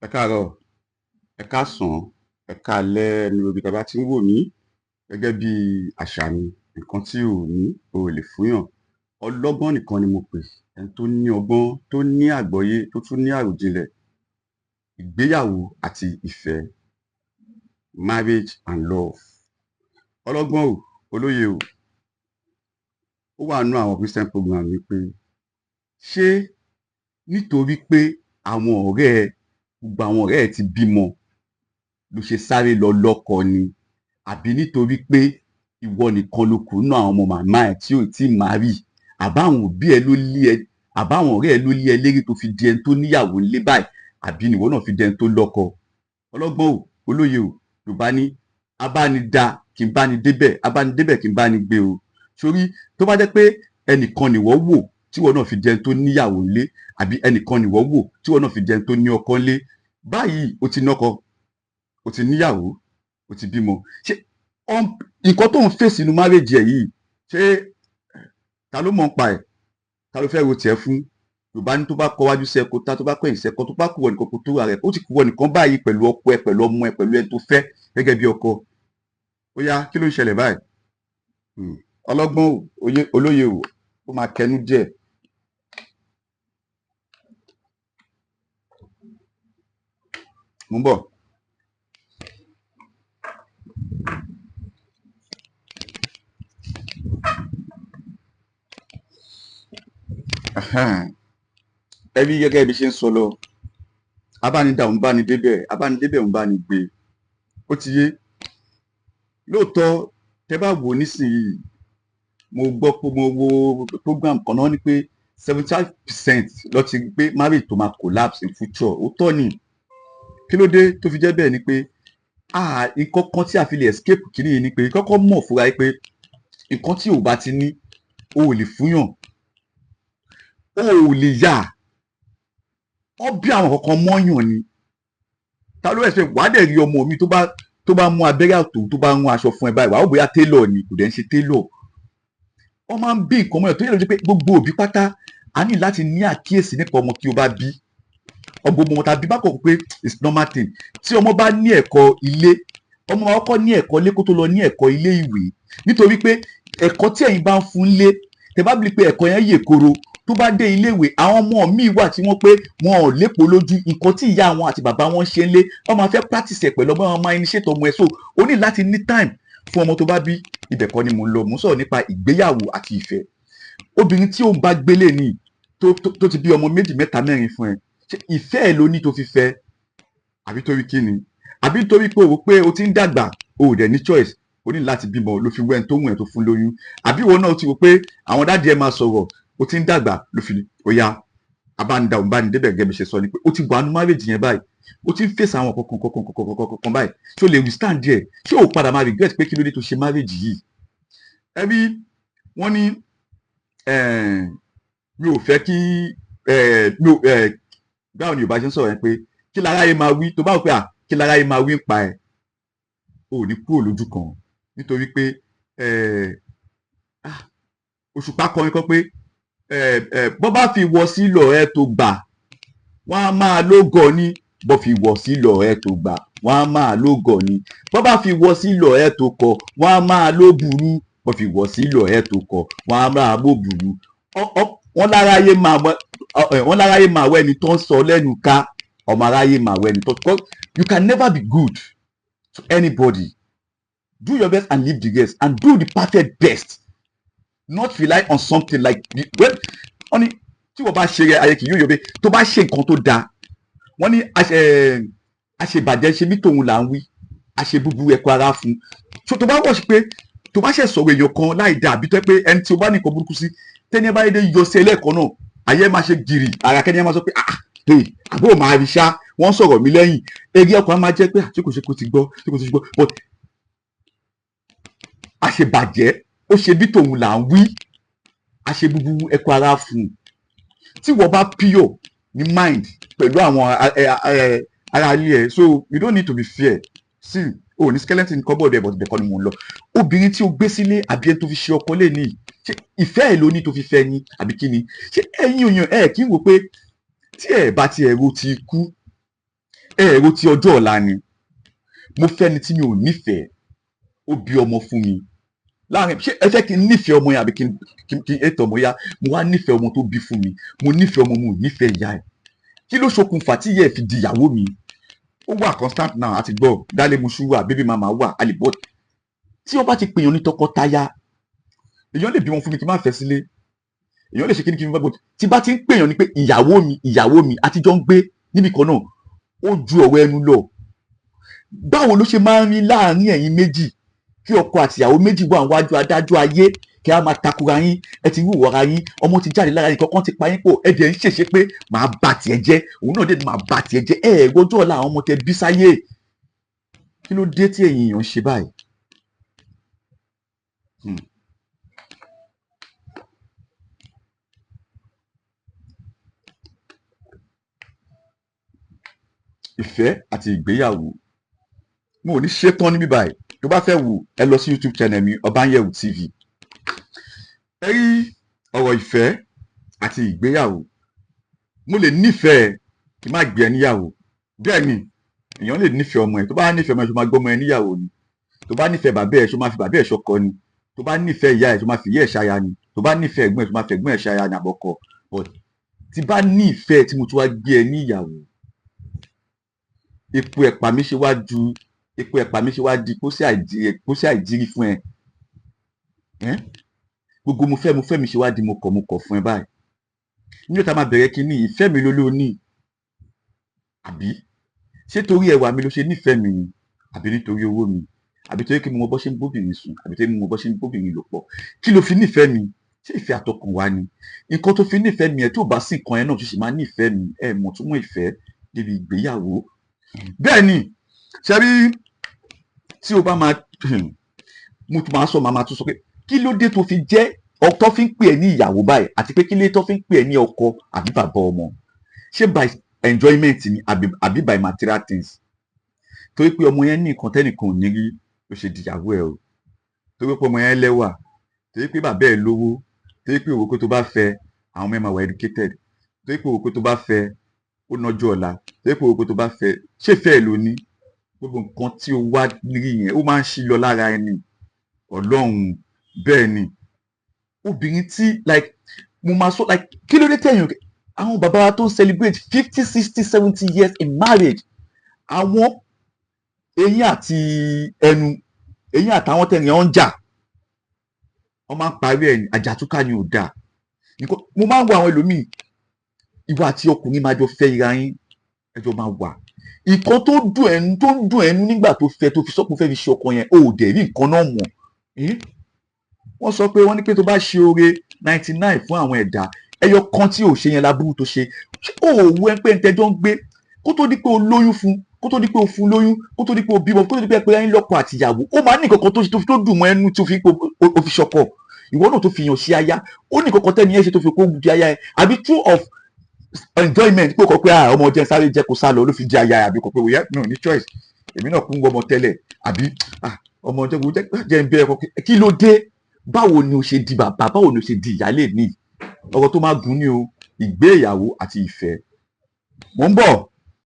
Ẹ káàárọ̀, ẹ káàsán, ẹ káalẹ́ ní ibi tí a bá ti ń wò mí gẹ́gẹ́ bí àṣà mi. Nǹkan tí ò ní o ò lè fúnyàn. Ọlọ́gbọ́n nìkan ni mo pè. Ẹni tó ní ọgbọ́n, tó ní àgbọ́yé, tó tún ní àròjinlẹ̀. Ìgbéyàwó àti ìfẹ́, marriage and love. Ọlọ́gbọ́n o, olóye o. Ó wà nínú àwọn Christian program mi pé ṣé nítorí pé àwọn gbogbo àwọn ọ̀rẹ́ ẹ ti bímọ ló ṣe sáré lọ lọ́kọ ni, àbí nítorí pé ìwọ nìkan ló kù nínú àwọn ọmọ màmá ẹ tí ò tí ì marry, àbáwọn òbí ẹ ló lé ẹ, àbáwọn ọ̀rẹ́ ẹ ló lé ẹ lérí tó fi di ẹni tó níyàwó ńlé báyìí, àbí nìwọ náà fi di ẹni tó lọ́kọ. Ọlọ́gbọ́n o, olóye o, Yorùbá ní abánidá kì í bá ni débẹ̀, abánidébẹ̀ kì í bá ni gbé o. Sórí tó bá jẹ́ pé ẹnìkan nìwọ wò tíwọ náà fi di ẹni tó níyàwó ńlé, àbí ẹnìkan nìwọ wò tíwọ náà fi di ẹni tó ní ọkọ ńlé, báyìí o ti nọ́kọ, o ti níyàwó, o ti bímọ. Ṣé nǹkan tó ń fèsì inú márèjì ẹ yìí, ṣé ta ló mọ̀ ń pa ẹ̀? Ta ló fẹ́ ro tiẹ̀ fún? Yorùbá ní tó bá kọ wájú sẹ́kọ tá, tó bá kọ̀yìn sẹ́kọ, tó bá kúwọ nìkan kó tó ra rẹ̀, ó ti kúwọ nìkan báyìí pẹ̀lú ọkọ ẹ, pẹ̀lú ọmọ ẹ, pẹ̀lú ẹni tó fẹ́ gẹ́gẹ́ bí ọkọ. Ó yá, kí ló ń ṣẹlẹ̀ báyìí? Ọlọ́gbọ́n o, olóye o, ó máa kẹnu díẹ̀. Mo ń bọ̀. Ẹbí gẹ́gẹ́ bí ṣe ń sọ lọ, abánidá òun bá ni débẹ̀, abánidébẹ̀ òun bá ni gbé. Ó ti yé. Lóòótọ́ tẹ bá wò nísìnyìí, mo gbọ́ pé mo wo program kan náà ní pé 75% ló ti gbé marriage tó máa collapse in future. Ó tọ́ ni. Kí ló dé tó fi jẹ́ bẹ́ẹ̀ ni pé nǹkan kan tí a fi lè escape kìíní yìí ni pé kọ́kọ́ mọ̀ fúnra yìí pé nǹkan tí ò bá ti ní o ò lè fúnyàn, o ò lè yà, ọ bí àwọn kankan mọ́yàn ni. Ta ló ẹ̀sẹ̀ wàá dẹ̀ rí ọmọ mi tó bá mú abẹ́rẹ́ àtò tó bá rún aṣọ fún ẹ báyìí, wàá bóyá tailor ni, kò dẹ̀ ń ṣe tailor. Wọ́n máa ń bí nǹkan mọ́yàn tó yẹ lójú pé gbogbo òbí pátá a ní láti ní àkíyèsí nípa ọmọ tí o bá bí. Ọgbogbo ọmọ tàbí bá kọ̀ pé it's normal thing. Tí ọmọ bá ní ẹ̀kọ́ ilé, ọmọ máa kọ́kọ́ ní ẹ̀kọ́ ilé kó tó lọ ní ẹ̀kọ́ ilé ìwé, nítorí pé ẹ̀kọ́ tí ẹ̀yin bá ń fún lé, tẹ́ bá bí pé ẹ̀kọ́ yẹn yè koro, tó bá dé ilé ìwé, àwọn ọmọ míì wà tí wọ́n pé wọn ò lépo lójú, nǹkan tí ìyá wọn àti bàbá wọn ṣe ń lé, wọ́n máa fẹ́ practice ẹ̀ pẹ̀lú ọmọ wọn, máa initiate ọmọ ẹ̀. So o ní láti ní time fún ọmọ tó bá bí. Ibẹ̀ kọ́ ni mò ń lọ, mò ń sọ̀rọ̀ nípa ìgbéyàwó àti ìfẹ́. Obìnrin tí òun bá gbélé ní tó ti bí ọmọ 2, 3, 4 fún ẹ, ìfẹ́ ẹ̀ ló ní tó fi fẹ́, àbí torí kí ni? Àbí torí pé o rò pé o ti ń dàgbà, o ò dẹ̀ ní choice, o ní láti bímọ ló fi wẹ́n tó wù ẹ́ tó fún lóyún. Àbí ìwọ náà ti rò pé àwọn dáàdì ẹ máa sọ̀rọ̀, o ti ń dàgbà ló fi ó yá abánidá òun bá ní débẹ̀ gẹ́gẹ́ bí ṣe sọ ni pé o ti wà nínú marriage yẹn báyìí, o ti ń fèsì àwọn kankan báyìí, ṣé o lè withstand díẹ̀? Ṣé o padà máa regret pé kí ló dé tó ṣe marriage yìí? Ẹbí wọ́n ní mi ò fẹ́ kí báwo ni Yorùbá ṣe ń sọ̀rọ̀ yẹn pé kí láráyé máa wí, tó bá wò pé kí láráyé máa wí ń pa ẹ̀, o ò ní kúrò lójú kan, nítorí pé Òṣùpá kọrin kan pé bọ́ bá fi wọ sí lọ ẹ tó gbà, wọ́n á máa lógọ̀ ní, bọ́ fi wọ sí lọ ẹ tó gbà, wọ́n á máa lógọ̀ ní, bọ́ bá fi wọ sí lọ ẹ tó kọ, wọ́n á máa ló burú, bọ́ fi wọ sí lọ ẹ tó kọ, wọ́n á máa bó burú. Wọ́n láráyé máa wọ ẹni tó ń sọ lẹ́nu ká, ọmọ aráyé máa wọ ẹni tó ń. You can never be good to anybody. Do your best and leave the rest, and do the perfect best. Not rely on something like wọ́n ní tí wọ́n bá ṣe rẹ ayé kì yóò yọ̀bẹ, tó bá ṣe nǹkan tó dáa, wọ́n ní àṣebàjẹ́ ṣe bí tòun là ń wí, àṣe búburú ẹ̀kọ́ ara fún. So tó bá wọ̀ sí pé tó bá ṣe sọ̀rọ̀ èèyàn kan láì dáa, àbí tó yẹ pé ẹni tí o bá ní nǹkan burúkú sí, tẹ́ni ẹ bá yẹ yọ sí ẹlẹ́ẹ̀kan náà, ayé máa ṣe gírì, ara kẹ́ni ẹ máa sọ pé àbúrò máa rí ṣá, wọ́n sọ̀rọ̀ mí lẹ́yìn, eré ọkàn máa jẹ́ pé tí kò ṣe kó ti gbọ́, tí kò ṣe kó ti gbọ́, but àṣebàjẹ́ ó ṣe bí tòun là ń wí, àṣe búburú ẹ̀kọ́ ara fún. Tí wọ́n bá pure ní mind pẹ̀lú àwọn ara ilé ẹ̀, so you don't need to be fear. See, ní skeleton cupboard ẹ̀, but ibẹ̀ kọ́ ni mò ń lọ. Obìnrin tí o gbé sílé àbí ẹni tó fi ṣe ọkọ lé ní, ṣé ìfẹ́ ẹ̀ ló ní tó fi fẹ́ ni àbí kí ni? Ṣé ẹ̀yin òyàn kí n wò pé tí ẹ̀ bá ti ẹ̀rọ ti kú, ẹ̀rọ ti ọjọ́ ọ̀la ni. Mo fẹ́ni tí mi ò nífẹ̀ẹ́, ó bí ọmọ fún mi. Láàrin ṣé ẹ fẹ́ kí n nífẹ̀ẹ́ ọmọ yẹn àbí kí n ètò ọmọ ya, mo wá nífẹ̀ẹ́ ọmọ tó bí fún mi, mo nífẹ̀ẹ́ ọmọ, mo ò nífẹ̀ẹ́ ìyá ẹ̀. Kí ló ṣokùnfà tí ìyá ẹ̀ fi di ìyàwó mi? Ó wà constant now àti gbọ́ dálé muṣu wà, baby mama wà, alibot. Tí wọ́n bá ti pèèyàn ní tọkọtaya, èèyàn lè bí wọn fún mi kí n má fẹ́ sílé, èèyàn lè ṣe kíni kí n bá gbọ́. Tí bá ti ń pèèyàn ní pé ìyàwó mi àtijọ́ ń gbé níbì kan náà, ó ju ọ̀rọ̀ ẹnu lọ. Báwo ló ṣe máa ń rí láàrin ẹ̀yin méjì kí ọkọ àti ìyàwó méjì wà níwájú adájọ́ ayé kí a máa takora yín, ẹ ti wúwo ara yín, ọmọ ti jáde lára yín, kankan ti pa yín pọ̀, ẹ dẹ̀ ń ṣèṣe pé màá bà tiẹ̀ jẹ́, òun náà dẹ̀ máa bà tiẹ̀ jẹ́, ẹ gbọ́dọ̀ ọ̀la àwọn ọmọ tẹ bí sáyé. Kí ló dé tí ẹ̀yin èèyàn ń ṣe báyìí? Ìfẹ́ àti ìgbéyàwó, mo ò ní ṣe tán níbí báyìí. Tó bá fẹ́ wò, ẹ lọ sí YouTube channel mi Ọbáyẹ̀wò TV. Ẹ rí ọ̀rọ̀ ìfẹ́ àti ìgbéyàwó, mo lè nífẹ̀ẹ́ kí n má gbé ẹ níyàwó. Bẹ́ẹ̀ ni, èèyàn lè nífẹ̀ẹ́ ọmọ ẹ. Tó bá nífẹ̀ẹ́ ọmọ ẹ, ṣó máa gbọ́ ọmọ ẹ níyàwó ni? Tó bá nífẹ̀ẹ́ bàbá ẹ, ṣó máa fi bàbá ẹ ṣọkọ ni? Tó bá nífẹ̀ẹ́ ìyá ẹ, ṣó máa fi ìyá ẹ ṣaya ni? Tó bá nífẹ̀ẹ́ ẹ̀gbọ́n ẹ, ṣó máa fi ẹ̀gbọ́n ẹ ṣaya ni àbọ̀kọ? But tí bá ní ìfẹ́ tí mo tún wá gbé ẹ níyàwó, epo ẹ̀pà mi ṣe wá di pósí àìjírí fún ẹ. Gbogbo mo fẹ́ mi ṣe wá di mo kọ̀ fún ẹ báyìí. Níjọ́ tá máa bẹ̀rẹ̀ kínní, ìfẹ́ mi ló ní àbí? Ṣé torí ẹwà mi ló ṣe nífẹ̀ẹ́ mi ni? Àbí nítorí owó mi? Àbí torí kí mo mọ bọ́ ṣe ń bóbìnrin sùn? Àbí torí mo mọ bọ́ ṣe ń bóbìnrin lò pọ̀? Kí ló fi nífẹ̀ẹ́ mi? Ṣé ìfẹ́ àtọkànwá ni? Nǹkan tó fi nífẹ̀ẹ́ mi ẹ̀ tó bá sí nǹkan ẹ náà tó sì máa nífẹ̀ẹ́ mi, ẹ mọ̀ túmọ̀ ìfẹ́ débi ìgbéyàwó. Bẹ́ẹ̀ ni, ṣe rí tí o bá máa mo tún máa sọ màá tún sọ pé kí ló dé tó fi jẹ́ tó fi ń pè ẹ́ ní ìyàwó báyìí, àti pé kí ló dé tó fi ń pè ẹ́ ní ọkọ àbí bàbá ọmọ? Ṣé by enjoyment ni àbí by material things? Torí pé ọmọ yẹn ní nǹkan tẹ́nìkan ò ní rí ló ṣe dìyàwó ẹ o. Torí pé ọmọ yẹn lẹ́wà, torí pé bàbá ẹ lówó, torí pé òwò kó tó bá fẹ́ àwọn ọmọ ẹ máa wà educated, torí pé òwò kó tó bá fẹ́ ó nájú ọ̀la, torí pé òwò kó tó bá fẹ́ ṣé fẹ́ ẹ ló ní? Gbogbo nǹkan tí o wá rí yẹn ó máa ń ṣí lọ lára ẹni. Ọlọ́run, bẹ́ẹ̀ ni. Obìnrin tí mo máa sọ kí ló dé tẹ̀yìn àwọn bàbá wa tó ń celebrate 50, 60, 70 years in marriage, àwọn eyín àtàwọn tẹ̀yìn ọ̀ ń jà, wọ́n máa ń parí ẹ̀ àjàtúkà ni ò dáa. Mo máa ń wo àwọn ẹlòmíì, ìwà àti ọkùnrin máa jọ fẹ́ ira yín, ẹjọ́ máa wà. Nǹkan tó ń dùn ẹnu nígbà tó fẹ́ tó fi sọ́kùn fẹ́ fi ṣe ọkọ yẹn, ò dẹ̀ rí nǹkan náà mọ̀. Wọ́n ní pé tó bá ṣe oore 99 fún àwọn ẹ̀dá, ẹyọ kan tí ò ṣe yẹn láburú tó ṣe. Ó wú ẹ pé ń tẹjọ́ ń gbé kó tó di pé o lóyún fún, kó tó di pé o fún lóyún, kó tó di pé o bímọ, kó tó di pé ẹ pé ẹyin lọ́kọ àtìyàwó, ó máa ní nǹkan kan tó dùn mọ́ ẹnu tó fi o fi ṣọkọ. Ìwọ náà tó fi yàn sí aya, ó ní nǹkan kan tẹ́ni ẹ ṣe tó fi kó di aya ẹ, àbí true of enjoyment pé kọ pé ọmọ jẹ́ sáré jẹ́ kó sá lọ ló fi di aya ẹ, àbí kọ pé wòye náà ní choice, èmi náà kún ọmọ tẹ́lẹ̀, àbí ọmọ jẹ́ ń bẹ ẹ̀kọ́. Kí ló dé? Báwo ni o ṣe di bàbá? Báwo ni o ṣe di ìyálé ní? Ọ̀rọ̀ tó máa gùn ní o, ìgbéyàwó àti ìfẹ́. Mo ń bọ̀.